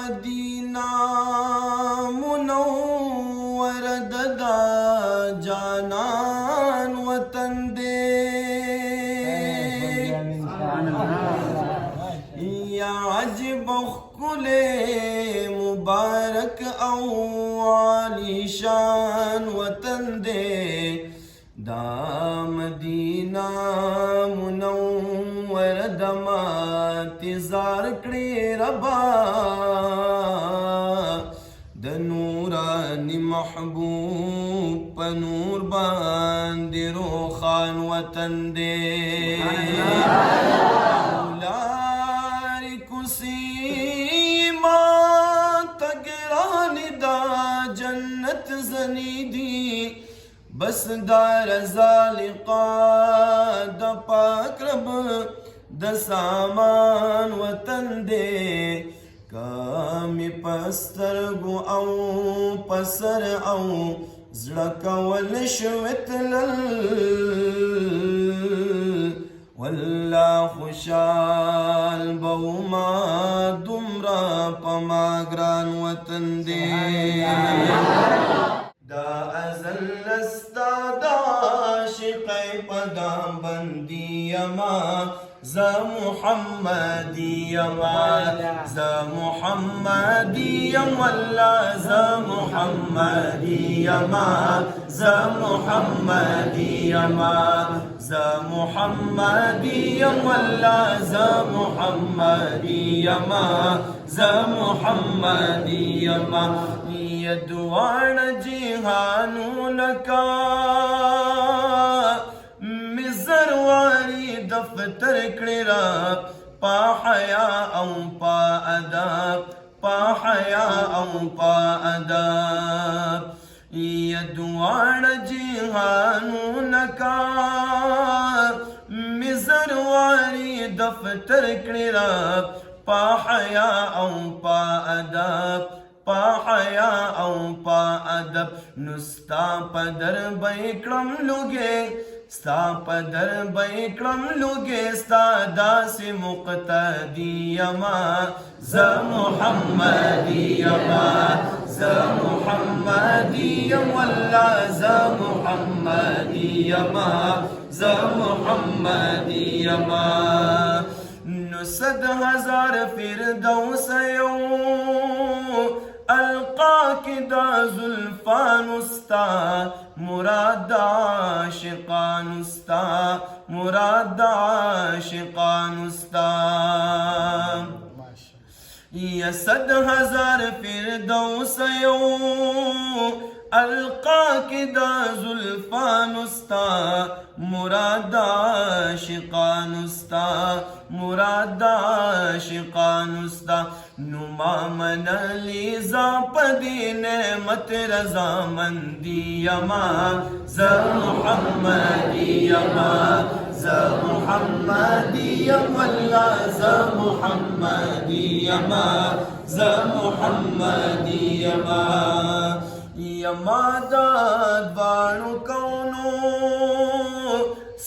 مدینہ منور دا جانان وطن دے یا عجب خلے مبارک او عالی شان وطن دے دا مدینہ منور دما تزار کړي ربا د نورانی محبوب په نور باندې روخان وطن دے لاری کسی ما تگرانی دا جنت زنی دی بس دار زالقا دا پاک رب دا سامان وطن دے کامی پسترگو او پسر او زڑکا والشوتلل واللہ خوشال بوما دمرا پما گران وطن دے دا ازل استادا شقی پدام بندی اما ز محمدی اما ز محمدی واللہ ز محمدی اما ز محمدی اما ز محمدی واللہ ز محمدی اما ز محمدی اما یدوان جہانو لکا مزرواری دفتر کڑیرا پا حیا او پا اداب پا حیا او پا اداب یدوان جہانو لکا مزرواری دفتر کڑیرا پا حیا او پا اداب پا حیا او پا ادب نستا پدر بیکرم لوگے ستا پدر بیکرم لوگے ستا داس مقتدی اما ز محمدی اما ز محمدی واللہ ز محمدی اما ز محمدی اما نو 100,000 فردوس یو القاک دا زلفان استا مراد عاشقان استا مراد عاشقان استا یا 100,000 فردوس یو القاک دا زلفان استا مراد عاشقان استا مراد عاشقان استا نما من لیزا پدی نعمت رضا مندی اما ز محمدی اما ز محمدی واللہ ز محمدی اما ز محمدی اما یما داد بانو کونو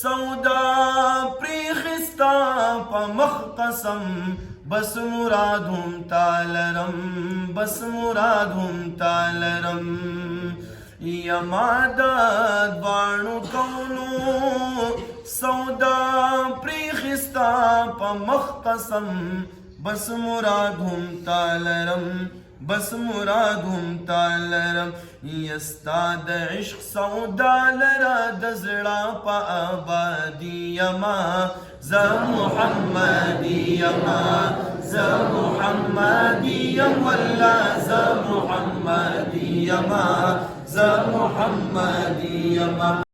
سودا پریخستا پا مختصم بس مرادهم تالرم بس مرادهم تالرم یما داد بانو کونو سودا پریخستا پا مختصم بس مرادهم تالرم بس مرادهم تالرم یستاد عشق سودا لرا دزڑا پا آبادی اما ز محمدی اما ز محمدی واللہ ز محمدی اما ز محمدی اما